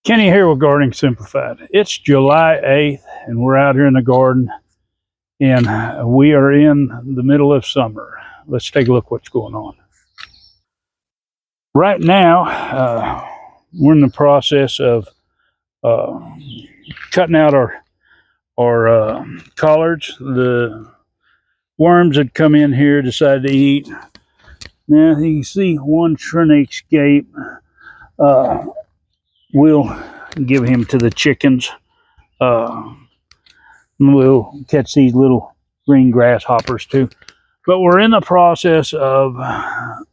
Kenny here with Gardening Simplified. It's July 8th and we're out here in the garden and we are in the middle of summer. Let's take a look what's going on. Right now, we're in the process of cutting out our collards. The worms that come in here decided to eat. Now you can see one trying to escape. We'll give him to the chickens. We'll catch these little green grasshoppers too. But we're in the process of a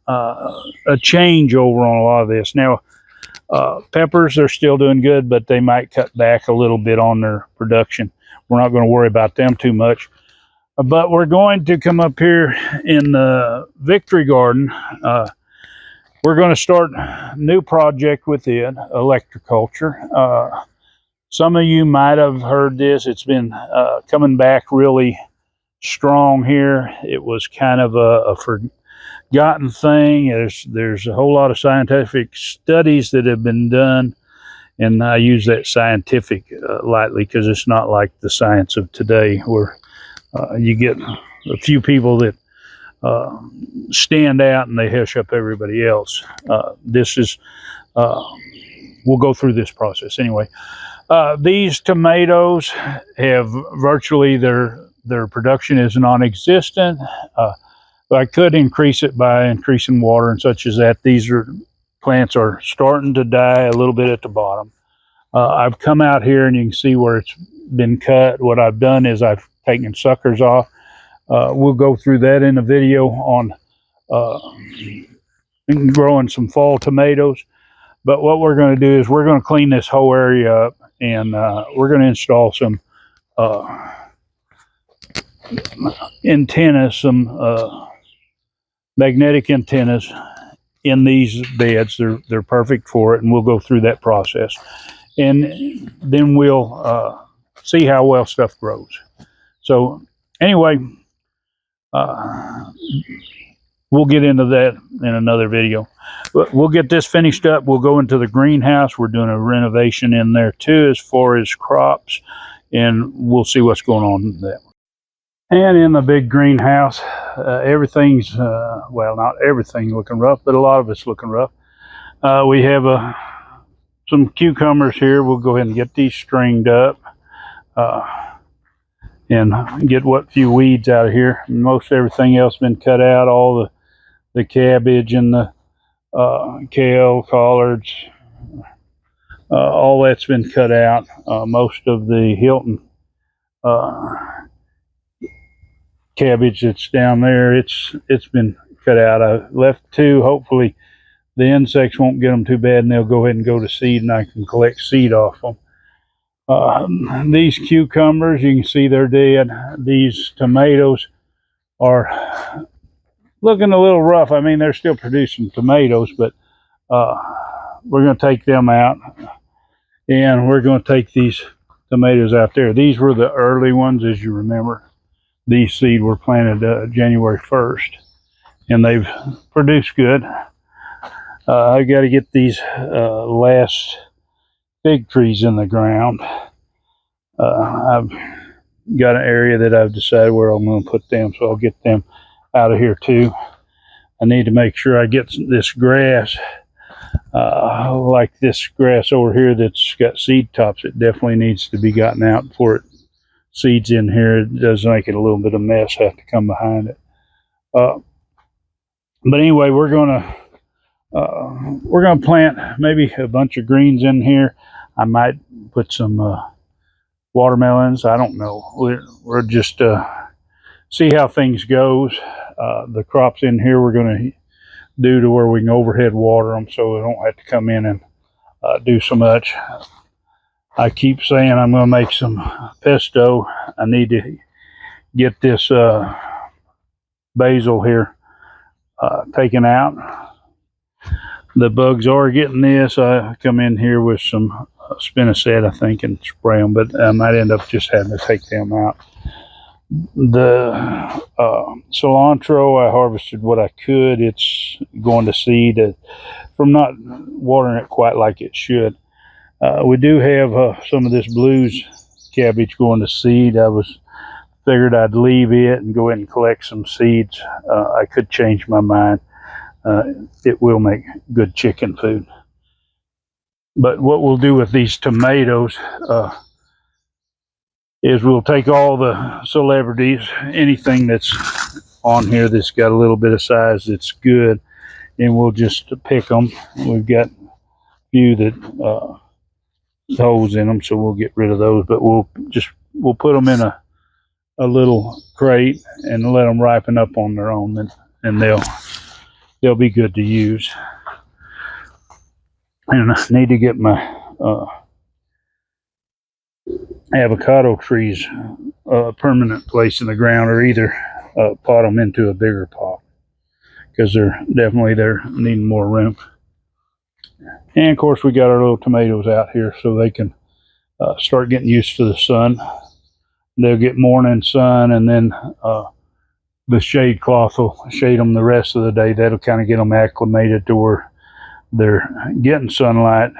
changeover on a lot of this. Now, peppers are still doing good, but they might cut back a little bit on their production. We're not going to worry about them too much. But we're going to come up here in the Victory Garden. We're going to start a new project with it, electroculture. Some of you might have heard this. It's been coming back really strong here. It was kind of a forgotten thing. There's a whole lot of scientific studies that have been done, and I use that scientific lightly because it's not like the science of today where you get a few people that stand out and they hush up everybody else. This is, we'll go through this process anyway. These tomatoes have virtually their production is non-existent. I could increase it by increasing water and such as that. These plants are starting to die a little bit at the bottom. I've come out here and you can see where it's been cut. What I've done is I've taken suckers off. We'll go through that in a video on growing some fall tomatoes. But what we're going to do is we're going to clean this whole area up, and we're going to install some antennas, some magnetic antennas in these beds. They're perfect for it, and we'll go through that process. And then we'll see how well stuff grows. So anyway, we'll get into that in another video. But we'll get this finished up. We'll go into the greenhouse. We're doing a renovation in there too as far as crops, and we'll see what's going on with that. And in the big greenhouse, everything's, well, not everything looking rough, but a lot of it's looking rough. We have some cucumbers here. We'll go ahead and get these stringed up and get what few weeds out of here. Most everything else been cut out. All the cabbage and the kale, collards, all that's been cut out. Most of the Hilton cabbage that's down there, it's been cut out. I left two. Hopefully the insects won't get them too bad and they'll go ahead and go to seed and I can collect seed off them. These cucumbers, you can see they're dead. These tomatoes are looking a little rough. I mean, they're still producing tomatoes, but we're going to take them out, and we're going to take these tomatoes out there. These were the early ones, as you remember. These seed were planted January 1st, and they've produced good. I've got to get these last fig trees in the ground. I've got an area that I've decided where I'm going to put them, so I'll get them out of here too. I need to make sure I get this grass, like this grass over here that's got seed tops. It definitely needs to be gotten out before it seeds in here. It does make it a little bit of mess. I have to come behind it. But anyway, we're gonna plant maybe a bunch of greens in here. I might put some watermelons. I don't know. We're just see how things goes. The crops in here we're going to do to where we can overhead water them so we don't have to come in and do so much. I keep saying I'm going to make some pesto. I need to get this basil here taken out. The bugs are getting this. I come in here with some spinosad, I think, and spray them, but I might end up just having to take them out. The cilantro, I harvested what I could. It's going to seed from not watering it quite like it should. We do have some of this blues cabbage going to seed. Figured I'd leave it and go ahead and collect some seeds. I could change my mind. It will make good chicken food. But what we'll do with these tomatoes is we'll take all the celebrities, anything that's on here that's got a little bit of size that's good, and we'll just pick them. We've got a few that holes in them, so we'll get rid of those. But we'll put them in a little crate and let them ripen up on their own, and they'll be good to use. And I need to get my avocado trees a permanent place in the ground, or either pot them into a bigger pot, because they're needing more room. And of course, we got our little tomatoes out here so they can start getting used to the sun. They'll get morning sun, and then the shade cloth will shade them the rest of the day. That'll kind of get them acclimated to where they're getting sunlight.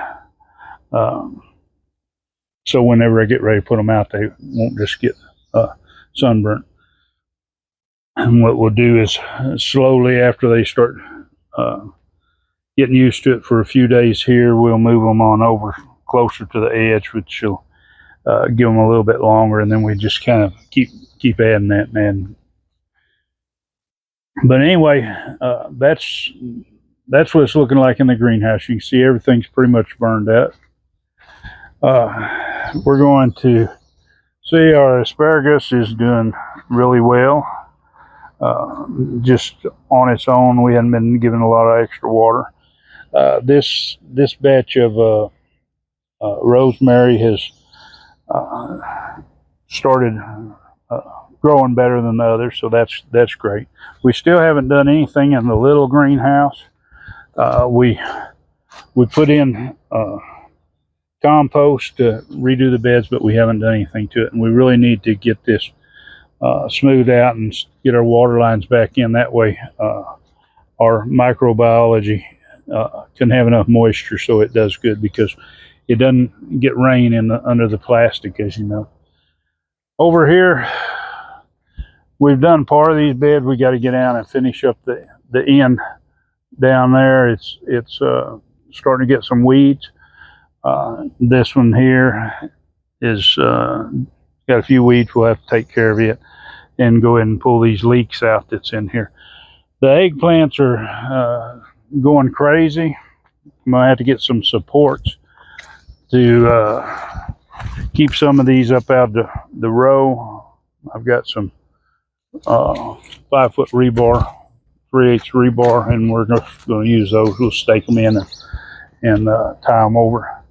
So whenever I get ready to put them out, they won't just get sunburnt. And what we'll do is slowly, after they start getting used to it for a few days here, we'll move them on over closer to the edge, which will give them a little bit longer, and then we just kind of keep adding that and adding. But anyway, that's what it's looking like in the greenhouse. You can see everything's pretty much burned out. We're going to see our asparagus is doing really well. Just on its own, we hadn't been giving a lot of extra water. This batch of rosemary has started growing better than the others, so that's great. We still haven't done anything in the little greenhouse. We put in compost to redo the beds, but we haven't done anything to it, and we really need to get this smoothed out and get our water lines back in. That way our microbiology can have enough moisture so it does good, because it doesn't get rain under the plastic, as you know. Over here, we've done part of these beds. We got to get down and finish up the end down there. It's starting to get some weeds. This one here is got a few weeds. We'll have to take care of it and go ahead and pull these leeks out that's in here. The eggplants are going crazy. I'm gonna have to get some supports to keep some of these up out the row. I've got some 5-foot rebar, 3/8 rebar, and we're going to use those. We'll stake them in and tie them over.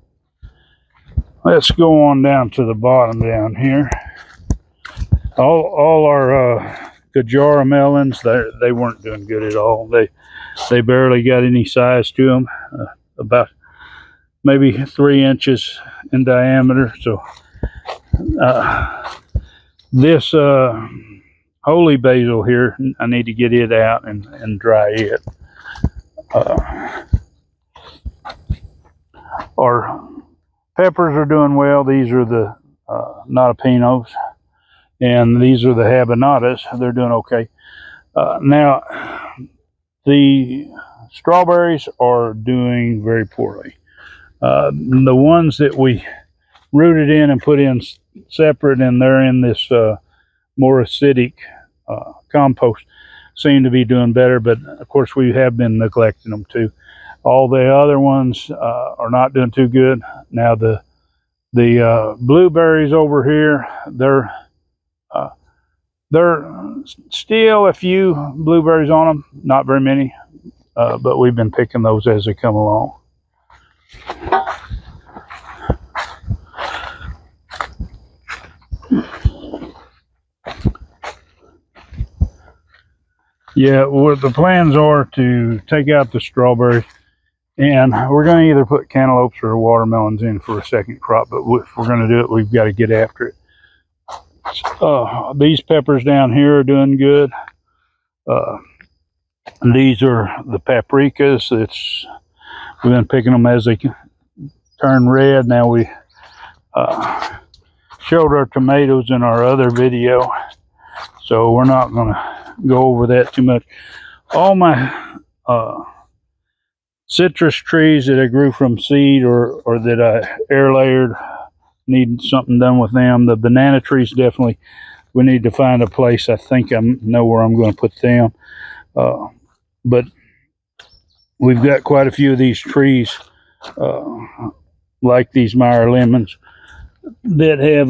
Let's go on down to the bottom down here. All our Gajara melons, they weren't doing good at all. They barely got any size to them, about maybe 3 inches in diameter. So this holy basil here, I need to get it out and dry it. Our peppers are doing well. These are the notapinos, and these are the habanadas. They're doing okay. Now, the strawberries are doing very poorly. The ones that we rooted in and put in separate, and they're in this more acidic compost, seem to be doing better, but of course we have been neglecting them too. All the other ones are not doing too good. Now the blueberries over here, they're still a few blueberries on them, not very many, but we've been picking those as they come along. Yeah, what the plans are to take out the strawberries, and we're going to either put cantaloupes or watermelons in for a second crop, but if we're going to do it, we've got to get after it. These peppers down here are doing good. These are the paprikas. We've been picking them as they turn red. Now we showed our tomatoes in our other video, so we're not going to go over that too much. All my citrus trees that I grew from seed or that I air layered, need something done with them. The banana trees, definitely we need to find a place. I think I know where I'm going to put them, but we've got quite a few of these trees like these Meyer lemons that have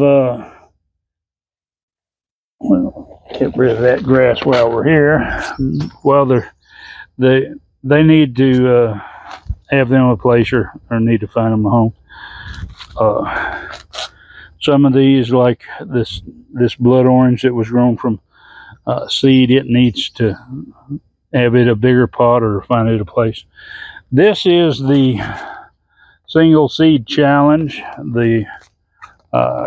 well, get rid of that grass while we're here. Well, they need to have them a place or need to find them a home. Some of these, like this blood orange that was grown from seed, it needs to have it a bigger pot or find it a place. This is the single seed challenge, the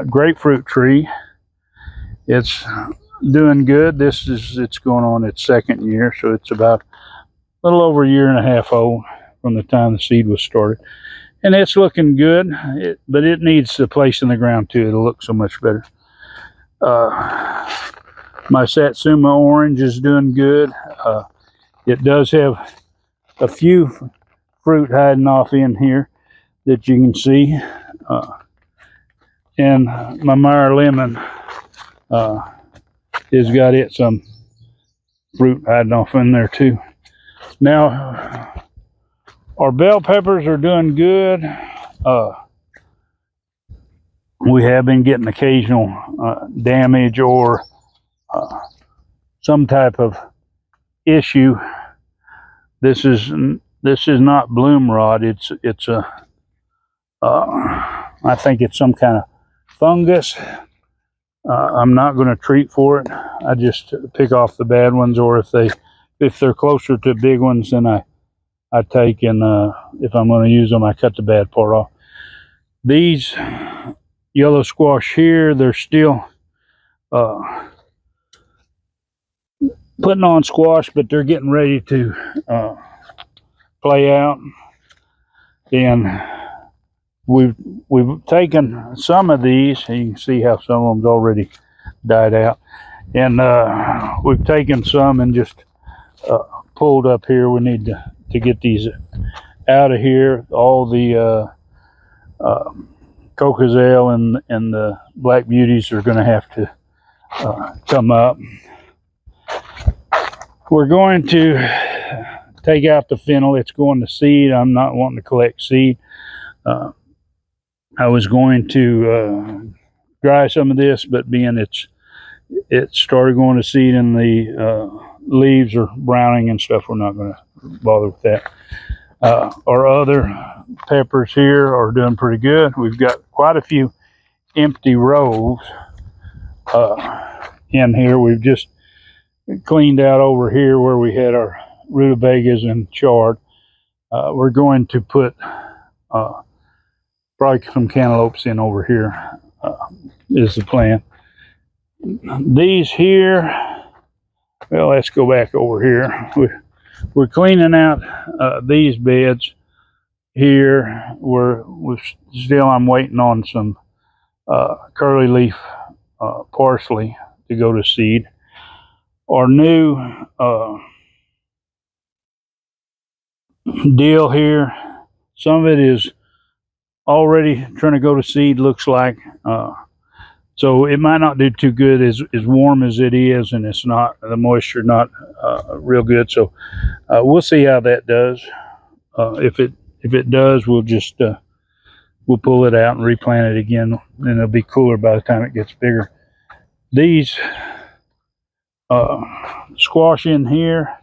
grapefruit tree. It's doing good. It's going on its second year, so it's about a little over a year and a half old from the time the seed was started, and it's looking good. But it needs a place in the ground too. It'll look so much better. My Satsuma orange is doing good. It does have a few fruit hiding off in here that you can see, and my Meyer lemon has got some fruit hiding off in there too. Now our bell peppers are doing good. We have been getting occasional damage or some type of issue. This is not bloom rot. It's a I think it's some kind of fungus. I'm not going to treat for it. I just pick off the bad ones, or if they're closer to big ones, then I take and if I'm going to use them, I cut the bad part off. These yellow squash here, they're still putting on squash, but they're getting ready to play out. And we've taken some of these. You can see how some of them's already died out, and we've taken some and just pulled up here. We need to get these out of here. All the Cocozale and the Black Beauties are going to have to come up. We're going to take out the fennel. It's going to seed. I'm not wanting to collect seed. I was going to dry some of this, but being it started going to seed and the leaves are browning and stuff, we're not going to bother with that. Our other peppers here are doing pretty good. We've got quite a few empty rows in here. We've just cleaned out over here where we had our rutabagas and chard. We're going to put probably some cantaloupes in over here is the plan. These here, well, let's go back over here. We're cleaning out these beds here. I'm waiting on some curly leaf parsley to go to seed. Our new deal here, some of it is already trying to go to seed, looks like. So it might not do too good as warm as it is, and it's not, the moisture not real good. So we'll see how that does. If it does, we'll just we'll pull it out and replant it again, and it'll be cooler by the time it gets bigger. These squash in here,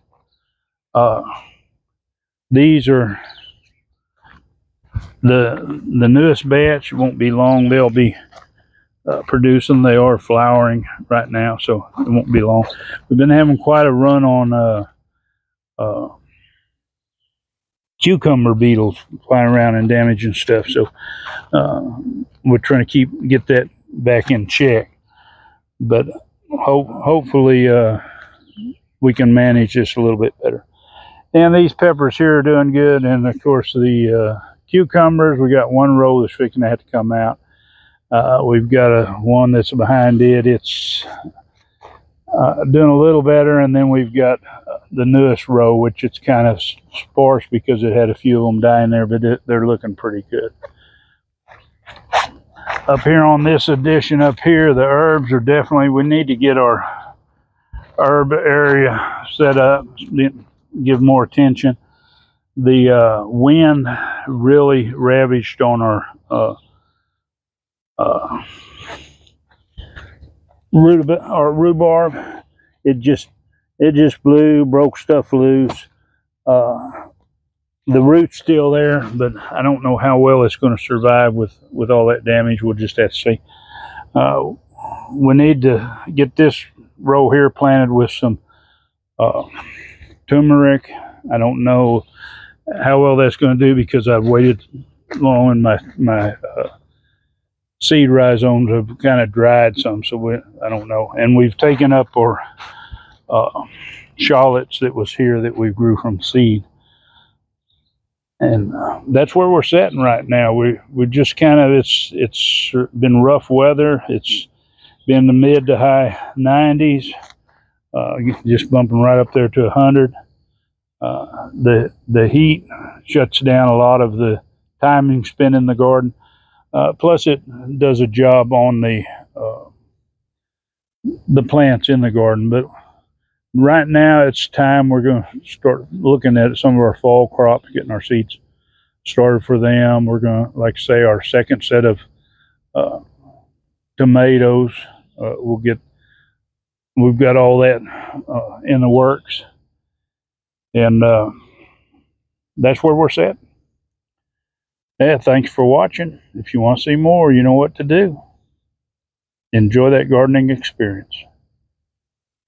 these are the newest batch. Won't be long. They'll be producing. They are flowering right now, so it won't be long. We've been having quite a run on cucumber beetles flying around and damaging stuff, so we're trying to get that back in check, but hopefully we can manage this a little bit better. And these peppers here are doing good, and of course the cucumbers, we got one row that's fixing to have to come out. We've got one that's behind it. It's doing a little better, and then we've got the newest row, which it's kind of sparse because it had a few of them dying there, but they're looking pretty good. Up here on this addition up here, the herbs are definitely, we need to get our herb area set up, give more attention. The wind really ravaged on our rhubarb. It just blew, broke stuff loose. The root's still there, but I don't know how well it's going to survive with all that damage. We'll just have to see. We need to get this row here planted with some turmeric. I don't know how well that's going to do because I've waited long and my seed rhizomes have kind of dried some, so I don't know. And we've taken up our shallots that was here that we grew from seed. And that's where we're sitting right now. We just kind of, it's been rough weather. It's been the mid to high 90s, just bumping right up there to 100. The heat shuts down a lot of the timing spent in the garden. Plus, it does a job on the plants in the garden. But right now, it's time we're going to start looking at some of our fall crops, getting our seeds started for them. We're going to, like I say, our second set of tomatoes. We've got all that in the works, and that's where we're set. Yeah, thanks for watching. If you want to see more, you know what to do. Enjoy that gardening experience.